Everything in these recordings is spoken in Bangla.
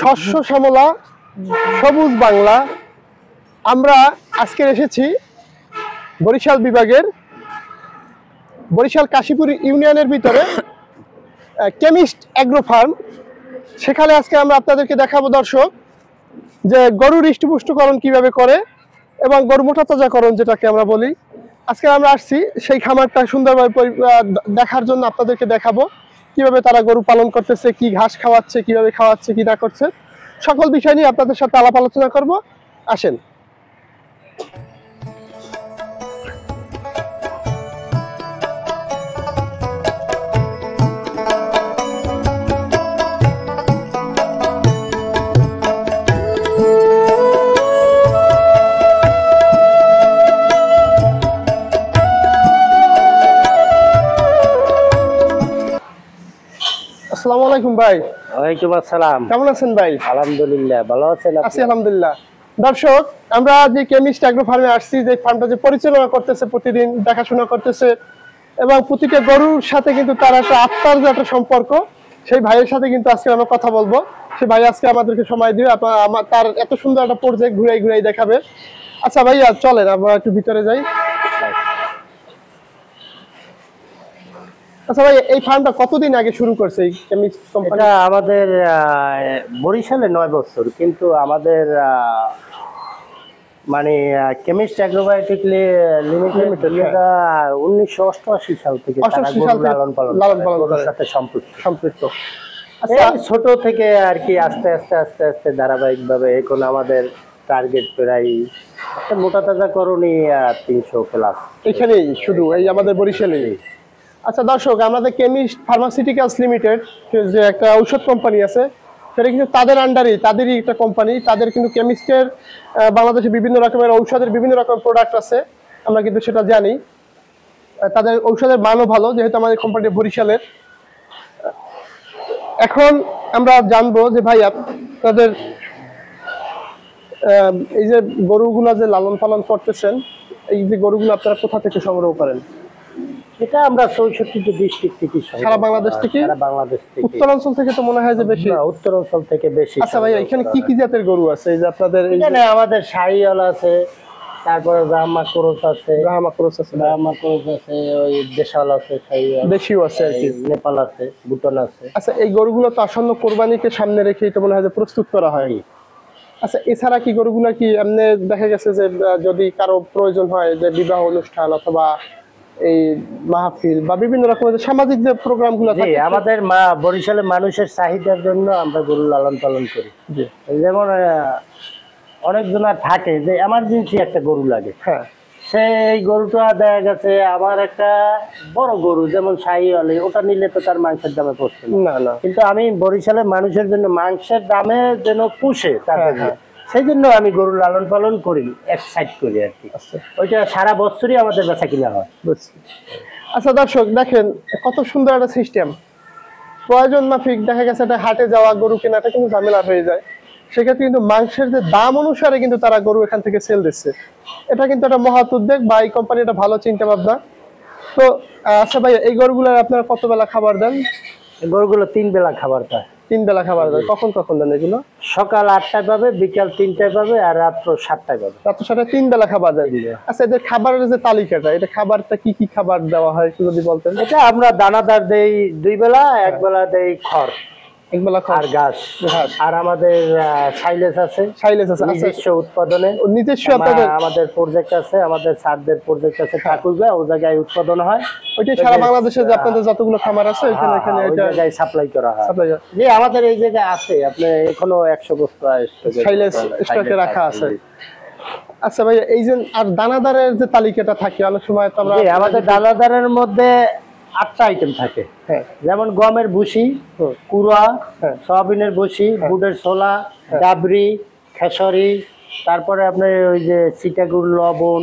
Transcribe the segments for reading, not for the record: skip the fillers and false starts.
শস্য শ্যামলা সবুজ বাংলা। আমরা আজকে এসেছি বরিশাল বিভাগের বরিশাল কাশীপুর ইউনিয়নের ভিতরে কেমিস্ট অ্যাগ্রো ফার্ম। সেখানে আজকে আমরা আপনাদেরকে দেখাবো দর্শক যে গরুর হৃষ্টপুষ্টকরণ কিভাবে করে এবং গরু মোটা তাজাকরণ যেটাকে আমরা বলি। আজকে আমরা আসছি সেই খামারটা সুন্দরভাবে দেখার জন্য আপনাদেরকে দেখাবো কিভাবে তারা গরু পালন করতেছে, কি ঘাস খাওয়াচ্ছে, কিভাবে খাওয়াচ্ছে, কি না করছে, সকল বিষয় নিয়ে আপনাদের সাথে আলাপ আলোচনা করব। আসেন। আসসালামু আলাইকুম ভাই। ওয়ালাইকুম আসসালাম। কেমন আছেন ভাই? আলহামদুলিল্লাহ, ভালো আছেন? আছি আলহামদুলিল্লাহ। দর্শক, আমরা যে কেমিস্ট অ্যাগ্রো ফার্মে আসছি, যে ফার্মটা যে পরিচালনা করতেছে, প্রতিদিন দেখাশোনা করতেছে এবং প্রতিটা গরুর সাথে কিন্তু তার একটা আত্মার যে একটা সম্পর্ক, সেই ভাইয়ের সাথে কিন্তু আজকে আমরা কথা বলবো। সেই ভাই আজকে আমাদেরকে সময় দিয়ে তার এত সুন্দর একটা প্রজেক্ট ঘুরাই ঘুরাই দেখাবে। আচ্ছা ভাইয়া, চলেন আমরা একটু ভিতরে যাই। আচ্ছা ভাই, এই ফার্মটা কতদিন আগে শুরু করছে এই কেমিস্ট কোম্পানি? এটা আমাদের বরিশালে 9 বছর, কিন্তু আমাদের মানে কেমিস্ট অ্যাগ্রোবায়োটিক লিমিটেড 1988 সাল থেকে লালন পালনের সাথে সম্পৃক্ত। আচ্ছা, ছোট থেকে আর কি আস্তে আস্তে আস্তে আস্তে ধারাবাহিকভাবে এখন আমাদের টার্গেট প্রায় মোটা তাজাকরণই 300 প্লাস এখানেই, শুধু এই আমাদের বরিশালে। আচ্ছা দর্শক, আমাদের কেমিস্ট ফার্মাসিউটিক্যালস লিমিটেড যে একটা ঔষধ কোম্পানি আছে, সেটা কিন্তু তাদের আন্ডারেই, তাদেরই একটা কোম্পানি। তাদের কিন্তু কেমিস্টের বাংলাদেশে বিভিন্ন রকমের ঔষধের বিভিন্ন রকম প্রোডাক্ট আছে, আমরা কিন্তু সেটা জানি। তাদের ঔষধের মানও ভালো, যেহেতু আমাদের কোম্পানি বরিশালের। এখন আমরা জানবো যে ভাই তাদের এই যে গরুগুলা যে লালন পালন করতেছেন, এই যে গরুগুলো আপনারা কোথা থেকে সংগ্রহ করেন? এটা আমরা 64টি ডিস্ট্রিক্ট থেকে, সারা বাংলাদেশ থেকে? সারা বাংলাদেশ থেকে। উত্তরাঞ্চল থেকে তো মনে হয় যে বেশি। উত্তরাঞ্চল থেকে বেশি। আচ্ছা ভাই, এখানে কি কি জাতের গরু আছে? এই যে আপনাদের এখানে আমাদের শাহিওয়াল আছে, তারপরে ব্রাহ্মা ক্রস আছে, ওই দেশাল আছে, শাহিওয়াল দেশিও আছে আর কি, নেপাল আছে, ভুটান আছে। আচ্ছা, এই গরুগুলো তো আসন্ন কোরবানিকে সামনে রেখে এটা মনে হয় যে প্রস্তুত করা হয়। আচ্ছা, এছাড়া কি গরুগুলা কি এমনি দেখা গেছে যে যদি কারো প্রয়োজন হয়, যে বিবাহ অনুষ্ঠান অথবা এই মাহফিল বা বিভিন্ন রকমের সামাজিক যে প্রোগ্রামগুলো থাকে, আমাদের বরিশালের মানুষের চাহিদার জন্য আমরা গরু লালন পালন করি। যেমন অনেকজনের থাকে যে এমার্জেন্সি একটা গরু লাগে, হ্যাঁ, সেই গরুটা দেখা গেছে আমার একটা বড় গরু যেমন শাহিওয়াল, ওটা নিলে তো তার মাংসের দামে পড়ছে না, কিন্তু আমি বরিশালের মানুষের জন্য মাংসের দামে যেন পুষে তাদের, সেই জন্য আমি গরু লালন পালন করি, এক সাইড করি আর কি। ওইটা সারা বছরই আমাদের বেচা কিনা হয়। আচ্ছা দর্শক, দেখেন কত সুন্দর একটা সিস্টেম। প্রয়োজন মাফিক দেখা গেছে একটা হাটে যাওয়া, গরু কেনাটা কিন্তু ঝামেলা হয়ে যায়। সেক্ষেত্রে কিন্তু মাংসের যে দাম অনুসারে কিন্তু তারা গরু এখান থেকে সেল দিচ্ছে। এটা কিন্তু একটা মহৎ উদ্যোগ বা এই কোম্পানিটা ভালো চিন্তা ভাবনা। তো আচ্ছা ভাই, এই গরুগুলোর আপনারা কত বেলা খাবার দেন? গরুগুলো 3 বেলা খাবার পায়। 3 বেলা খাবার দেয়। কখন কখন দেন এগুলো? সকাল 8টায় পাবে, বিকাল 3টায় পাবে, আর রাত্র 7টায় পাবে। রাত্র 7টায় 3 বেলা খাবার দেয়। আচ্ছা, এদের খাবারের যে তালিকাটা, এটা খাবারটা কি কি খাবার দেওয়া হয় একটু যদি বলতেন? এটা আমরা দানাদার দেই 2 বেলা, 1 বেলা দেই খড়, 1 বেলা খড় আর ঘাস। আর আমাদের সাইলেজ আছে, নিজস্ব উৎপাদনে, নিজস্ব আমাদের প্রজেক্ট আছে, আমাদের স্যারদের প্রজেক্ট আছে ঠাকুরগাঁও, ও জায়গায় উৎপাদন হয়। ওইটাই সারা বাংলাদেশে যে আপনাদের যতগুলো খামার আছে ওইখানে ওই জায়গায় সাপ্লাই করা হয়। যে আমাদের এই জায়গায় আছে, আপনি এখনো 100 বস্তা স্টকে রাখা আছে। আচ্ছা ভাই, এই যে আর দানাদারের যে তালিকাটা থাকে, অনেক সময় তো আমরা আমাদের দানাদারের মধ্যে 8টা আইটেম থাকে। যেমন গমের ভুসি, কুড়া, সয়াবিনের ভুসি, বুটের ছোলা, ডাবরি, খেসরি, তারপরে আপনার ওই যে চিটাগুড় লবণ,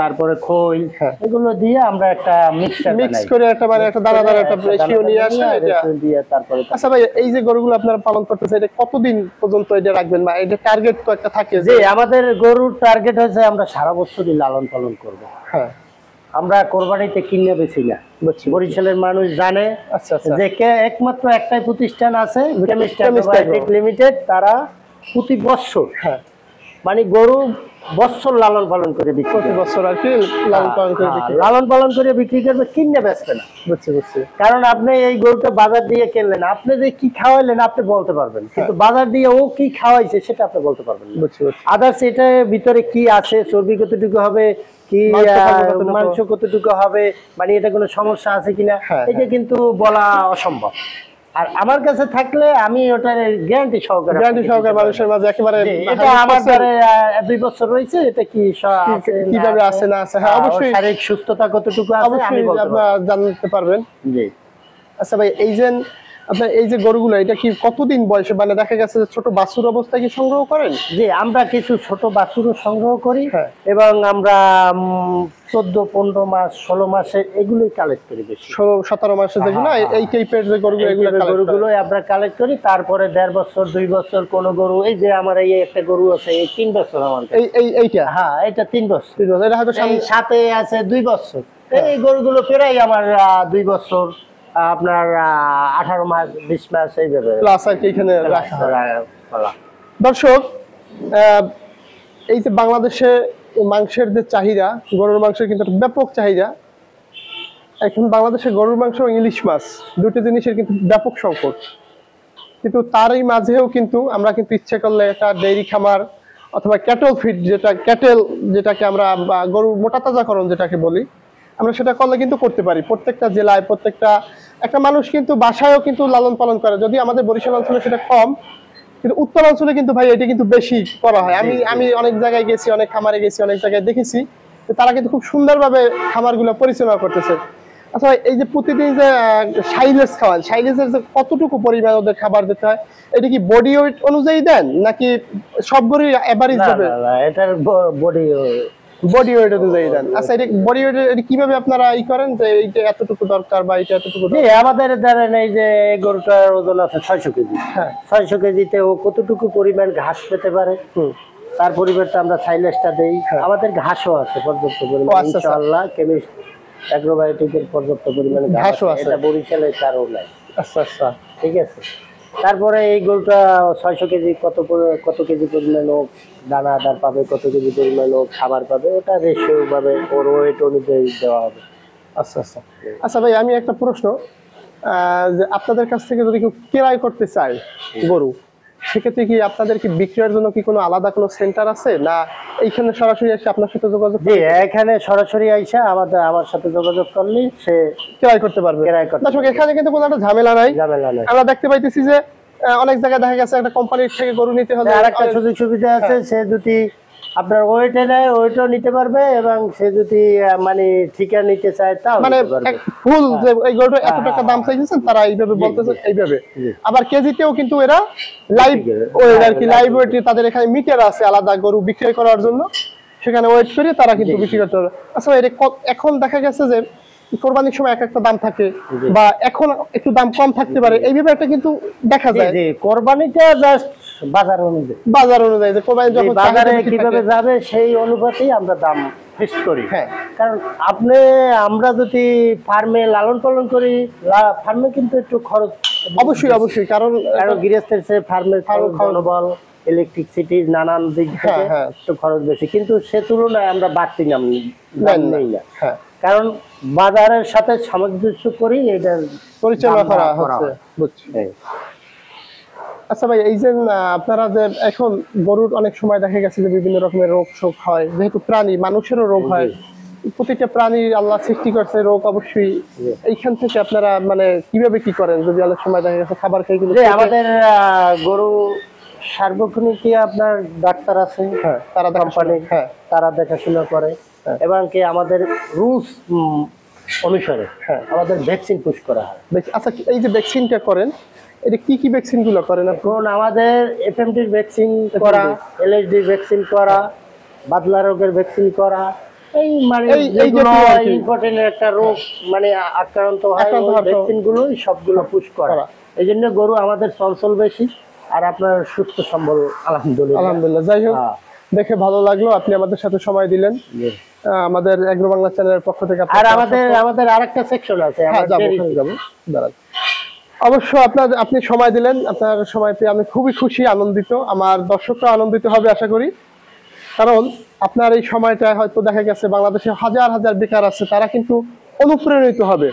তারপরে খৈল, এগুলো দিয়ে আমরা একটা মিক্স করে একটা মানে একটা দানাদার একটা রেশিও নিয়ে আসি এটা দিয়ে তারপরে। আচ্ছা ভাই, এই যে গরুগুলো আপনারা পালন করতেছেন, এটা কতদিন পর্যন্ত এটা রাখবেন বা এটা টার্গেট তো একটা থাকে? যে আমাদের গরুর টার্গেট হচ্ছে আমরা সারা বছরই লালন পালন করব। হ্যাঁ, আমরা কোরবানিতে কিনে বেশি না। বুঝছি। বরিশালের মানুষ জানে আচ্ছা আচ্ছা। যে একমাত্র একটাই প্রতিষ্ঠান আছে কেমিস্ট Chemist প্রাইভেট লিমিটেড, তারা প্রতি বছর হ্যাঁ মানে গরু বছর লালন পালন করে বিক্রি প্রতি করে। বছর আর কি লালন পালন করে হ্যাঁ, বিক্রি করে। লালন পালন করে বিক্রি করবে, কিনে বেচবে না। বুঝছি বুঝছি। কারণ আপনি এই গরুটা বাজার দিয়ে কিনলেন, আপনি যে কি খাওয়াইলেন আপনি বলতে পারবেন, কিন্তু বাজার দিয়ে ও কি খাওয়াইছে সেটা আপনি বলতে পারবেন না। বুঝছি বুঝছি। আদার্স এটার ভিতরে কি আছে, চর্বি কতটুকু হবে, কি মাংস কতটুকু হবে, মানে এটা কোনো সমস্যা আছে কিনা, হ্যাঁ, এটা কিন্তু বলা অসম্ভব। আর আমার কাছে থাকলে আমি ওটার গ্যারান্টি সহকারে মানুষের মাঝে একেবারে এটা আমার ধরে 2 বছর রয়েছে, এটা কি কিভাবে আছে না আছে, হ্যাঁ অবশ্যই শারীরিক সুস্থতা কতটুকু আছে আমি অবশ্যই বলতে পারবো। আপনারা জানতে পারবেন। জি। আচ্ছা ভাই, এই যে আপনার এই যে গরুগুলো, এটা কি কতদিন বয়সে, মানে দেখা গেছে যে ছোট বাছুর অবস্থায় কি সংগ্রহ করেন? জি, আমরা কিছু ছোট বাছুরও সংগ্রহ করি হ্যাঁ। এবং আমরা 14-15 মাস 16 মাসে এগুলোই কালেক্ট করি বেশি। 16-17 মাসে যেগুলো এই টাইপের যে গরুগুলো, এগুলো গরুগুলো আমরা কালেক্ট করি। তারপরে 1.5 বছর 2 বছর কোন গরু, এই যে আমার এই একটা গরু আছে এই 3 বছর আমার কাছে। এইটা হ্যাঁ, এটা 3 বছর। এটা হয়তো এই সাথে আছে 2 বছর। এই গরুগুলো প্রায় আমার 2 বছর, আপনার 18 মাস 20 মাস এইভাবে প্লাস আর কি এখানে রাখা হয়। বলা। দর্শক, এই যে বাংলাদেশে মাংসের যে চাহিদা, গরুর মাংসের কিন্তু একটা ব্যাপক চাহিদা। এখন বাংলাদেশে গরুর মাংস এবং ইলিশ মাছ দুটো জিনিসের কিন্তু ব্যাপক সংকট, কিন্তু তারই মাঝেও কিন্তু আমরা কিন্তু ইচ্ছে করলে একটা ডেইরি খামার অথবা ক্যাটল ফিড, যেটাকে আমরা গরু মোটা তাজাকরণ যেটাকে বলি, আমরা সেটা করলে কিন্তু করতে পারি। প্রত্যেকটা জেলায় একটা মানুষ কিন্তু বাসায়ও কিন্তু লালন পালন করে। যদি আমাদের বরিশাল অঞ্চলে সেটা কম, কিন্তু উত্তর অঞ্চলে কিন্তু ভাই এটা কিন্তু বেশি করা হয়। আমি অনেক জায়গায় গেছি, অনেক খামারে গেছি, অনেক জায়গায় দেখেছি তারা কিন্তু খুব সুন্দরভাবে খামারগুলো পরিচালনা করতেছে। আচ্ছা, এই যে প্রতিদিন যে সাইলেজ খাওয়ান, সাইলেজের যে কতটুকু পরিমাণ ওদের খাবার দিতে হয়, এটা কি বডি ওয়েট অনুযায়ী দেন নাকি সবগুলোই এভারেজ হবে? এটার বডি ওয়েট অনুযায়ী দেন। আচ্ছা, এটা বডি ওয়েট কিভাবে আপনারা করেন যে এইটা এতটুকু দরকার বা এটা এতটুকু দরকার? আমাদের ধরেন এই যে গরুটার ওজন আছে 600 কেজি। হ্যাঁ, 600 কেজিতে ও কতটুকু পরিমাণ ঘাস পেতে পারে, তার পরিবর্তে আমরা সাইলেজটা দেই। আমাদের ঘাসও আছে পর্যাপ্ত পরিমাণ, ইনশাআল্লাহ কেমিস্ট অ্যাগ্রোবায়োটিকের পর্যাপ্ত পরিমাণ ঘাসও আছে। এটা বরিশালে কারো নাই। আচ্ছা আচ্ছা, ঠিক আছে। তারপরে এই গরুটা 600 কেজি কত কেজি পরিমাণ ও দানা আদার পাবে, কত কেজি পরিমাণ ও খাবার পাবে, ওটা রেশিও ভাবে ওর ওয়েট অনুযায়ী দেওয়া হবে। আচ্ছা আচ্ছা। আচ্ছা ভাই, আমি একটা প্রশ্ন, যে আপনাদের কাছ থেকে যদি কেউ ক্রয় করতে চায় গরু, সেক্ষেত্রে কি আপনাদের কি বিক্রয়ের জন্য কি কোনো আলাদা কোনো সেন্টার আছে, না এইখানে সরাসরি এসে আপনার সাথে যোগাযোগ? জি, এখানে সরাসরি আইসা আমার সাথে যোগাযোগ করলে সে ক্রয় করতে পারবে। দর্শক, এখানে কিন্তু কোনো একটা ঝামেলা নাই। আমরা দেখতে পাইতেছি যে অনেক জায়গায় দেখা গেছে একটা কোম্পানির থেকে গরু নিতে হলে আর একটা সুযোগ সুবিধা আছে, সে যদি আপনার ওয়েটে নেয় ওয়েটও নিতে পারবে, এবং সে যদি মানে ঠিকা নিতে চায় তাও মানে ফুল যে এই গরুটা এত টাকা দাম চাইছেন তারা এইভাবে বলতেছে, এইভাবে। আবার কেজিতেও কিন্তু এরা লাইভ ওয়েট আর কি, লাইভ ওয়েট তাদের এখানে মিটার আছে আলাদা গরু বিক্রয় করার জন্য, সেখানে ওয়েট করে তারা কিন্তু বিক্রি করতে পারবে। আচ্ছা, এটা এখন দেখা গেছে যে কোরবানির সময় একটা দাম থাকে বা এখন একটু দাম কম থাকতে পারে, এইভাবে একটা কিন্তু দেখা যায়। কোরবানিটা জাস্ট বাজার অনুযায়ী যে কোরবানি যখন বাজারে কিভাবে যাবে সেই অনুপাতেই আমরা দাম ফিক্স করি। হ্যাঁ, কারণ আমরা যদি ফার্মে লালন পালন করি, ফার্মে কিন্তু একটু খরচ অবশ্যই, কারণ গৃহস্থের চেয়ে ফার্মের জনবল, ইলেকট্রিসিটি, নানান দিক থেকে একটু খরচ বেশি, কিন্তু সে তুলনায় আমরা বাড়তি নাম নেই না। হ্যাঁ, কারণ বাজারের সাথে সামঞ্জস্য করি এটা পরিচালনা করা হচ্ছে। বুঝছি। আচ্ছা ভাই, এই যে আপনারা যে এখন গরুর অনেক সময় দেখা গেছে যে বিভিন্ন রকমের রোগ শোক হয়, যেহেতু প্রাণী, মানুষেরও রোগ হয়, প্রতিটা প্রাণীর আল্লাহ সৃষ্টি করছে রোগ অবশ্যই। এইখান থেকে আপনারা মানে কিভাবে কি করেন? যদি অনেক সময় দেখা গেছে খাবার খেয়ে কিন্তু আমাদের গরু সার্বক্ষণিক আপনার ডাক্তার আছে, তারা কোম্পানি, তারা দেখাশোনা করে, এবং কি আমাদের রুলস অনুসারে আমাদের ভ্যাকসিন পুশ করা হয়। আচ্ছা, এই যে ভ্যাকসিনটা করেন, এটা কি কি ভ্যাকসিন গুলো করেন? এখন আমাদের এফএমডির ভ্যাকসিন করা, এলএসডি ভ্যাকসিন করা, বাদলা রোগের ভ্যাকসিন করা, এই মানে যেগুলো ইম্পর্টেন্ট একটা রোগ মানে আক্রান্ত হয়, ভ্যাকসিন গুলো সবগুলো পুশ করা। এই জন্য গরু আমাদের চঞ্চল বেশি, আর আপনার সুস্থ সম্বল আলহামদুলিল্লাহ। যাই হোক, দেখে ভালো লাগলো, আপনি আমাদের সাথে সময় দিলেন। আমাদের এগ্রো বাংলা চ্যানেলের পক্ষ থেকে আর আমাদের আরেকটা সেকশন আছে, দাঁড়ান। অবশ্য আপনি সময় দিলেন, আপনার সময় পেয়ে আমি খুবই খুশি, আনন্দিত, আমার দর্শকরা আনন্দিত হবে আশা করি। কারণ আপনার এই সময়টা হয়তো দেখা গেছে বাংলাদেশে হাজার হাজার বেকার আছে, তারা কিন্তু অনুপ্রাণিত হবে।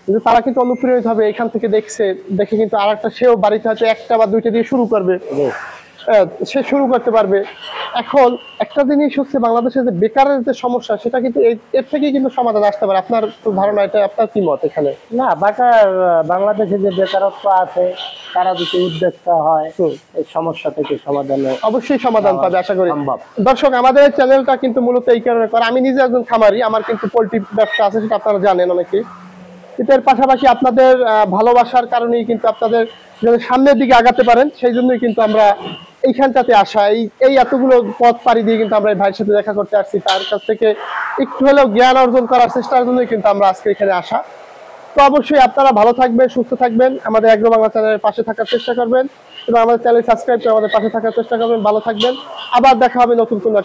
কিন্তু তারা কিন্তু অনুপ্রাণিত হবে এখান থেকে দেখে কিন্তু আরেকটা সেও বাড়িতে হয়তো একটা বা দুইটা দিয়ে শুরু করবে, সে শুরু করতে পারবে। এখন একটা জিনিস হচ্ছে বাংলাদেশে যে বেকারের যে সমস্যা, সেটা কিন্তু এর থেকেই কিন্তু সমাধান আসতে পারে। আপনার ধারণা, এটা আপনার কি মত এখানে? না, বাংলাদেশে যে বেকারত্ব আছে, তারা যদি উদ্যোক্তা হয় এই সমস্যা থেকে অবশ্যই সমাধান পাবে আশা করি। দর্শক, আমাদের এই চ্যানেলটা কিন্তু মূলত এই কারণে করে, আমি নিজে একজন খামারি, আমার কিন্তু পোল্ট্রি ব্যবসা আছে, সেটা আপনারা জানেন অনেকেই। এর পাশাপাশি আপনাদের ভালোবাসার কারণেই কিন্তু আপনাদের যদি সামনের দিকে আগাতে পারেন, সেই জন্যই কিন্তু আমরা এইখানটাতে আসা, এই এতগুলো পথ পাড়ি দিয়ে কিন্তু আমরা এই ভাইয়ের সাথে দেখা করতে আসছি, তার কাছ থেকে একটু হলেও জ্ঞান অর্জন করার চেষ্টার জন্যই কিন্তু আমরা আজকে এখানে আসা। তো অবশ্যই আপনারা ভালো থাকবেন, সুস্থ থাকবেন, আমাদের এগ্রো বাংলা চ্যানেলের পাশে থাকার চেষ্টা করবেন এবং আমাদের চ্যানেল সাবস্ক্রাইব করে আমাদের পাশে থাকার চেষ্টা করবেন। ভালো থাকবেন, আবার দেখা হবে নতুন কোনো